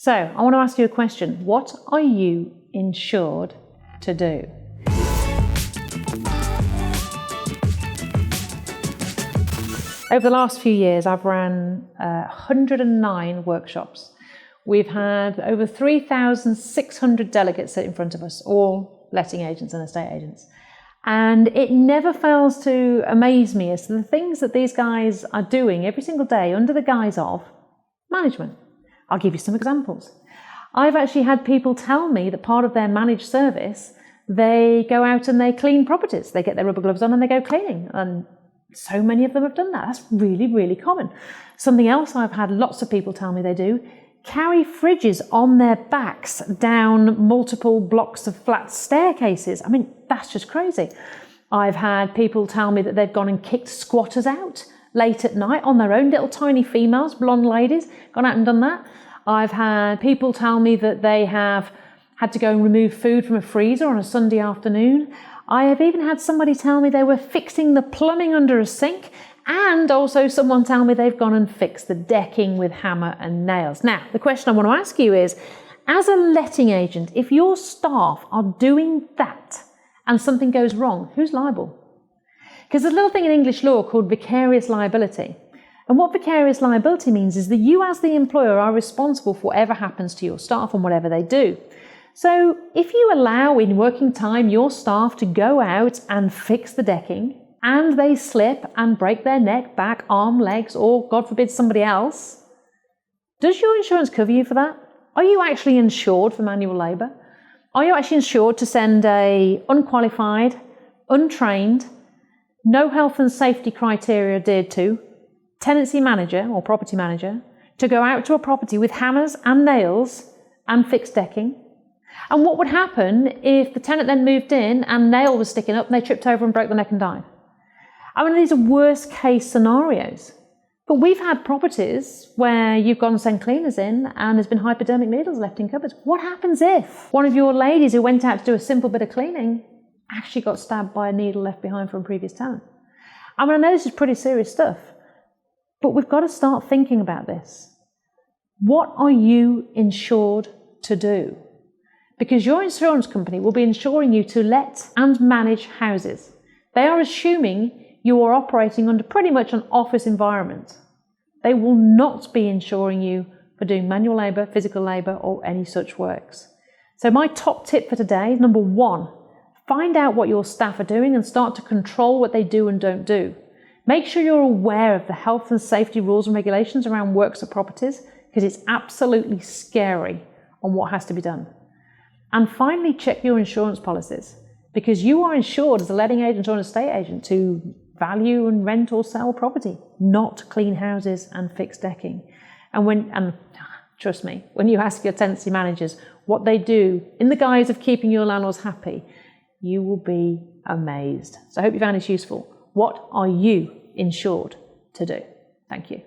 So I want to ask you a question. What are you insured to do? Over the last few years, I've run 109 workshops. We've had over 3,600 delegates sit in front of us, all letting agents and estate agents. And it never fails to amaze me as to the things that these guys are doing every single day under the guise of management. I'll give you some examples. I've actually had people tell me that part of their managed service, they go out and they clean properties. They get their rubber gloves on and they go cleaning. And so many of them have done that. That's really, really common. Something else I've had lots of people tell me they do, carry fridges on their backs down multiple blocks of flat staircases. I mean, that's just crazy. I've had people tell me that they've gone and kicked squatters out late at night on their own, little tiny females, blonde ladies, gone out and done that. I've had people tell me that they have had to go and remove food from a freezer on a Sunday afternoon. I have even had somebody tell me they were fixing the plumbing under a sink, and also someone tell me they've gone and fixed the decking with hammer and nails. Now, the question I want to ask you is, as a letting agent, if your staff are doing that and something goes wrong, who's liable? Because there's a little thing in English law called vicarious liability. And what vicarious liability means is that you as the employer are responsible for whatever happens to your staff and whatever they do. So if you allow in working time your staff to go out and fix the decking and they slip and break their neck, back, arm, legs, or God forbid somebody else, does your insurance cover you for that? Are you actually insured for manual labour? Are you actually insured to send a unqualified, untrained, no health and safety criteria adhered to tenancy manager or property manager to go out to a property with hammers and nails and fix decking? And what would happen if the tenant then moved in and nail was sticking up and they tripped over and broke their neck and died? I mean, these are worst case scenarios. But we've had properties where you've gone and sent cleaners in and there's been hypodermic needles left in cupboards. What happens if one of your ladies who went out to do a simple bit of cleaning actually got stabbed by a needle left behind from a previous tenant? I mean, I know this is pretty serious stuff, but we've got to start thinking about this. What are you insured to do? Because your insurance company will be insuring you to let and manage houses. They are assuming you are operating under pretty much an office environment. They will not be insuring you for doing manual labour, physical labour, or any such works. So my top tip for today is number one, find out what your staff are doing and start to control what they do and don't do. Make sure you're aware of the health and safety rules and regulations around works or properties, because it's absolutely scary on what has to be done. And finally, check your insurance policies, because you are insured as a letting agent or an estate agent to value and rent or sell property, not clean houses and fix decking. And trust me, when you ask your tenancy managers what they do in the guise of keeping your landlords happy, you will be amazed. So I hope you found this useful. What are you insured to do? Thank you.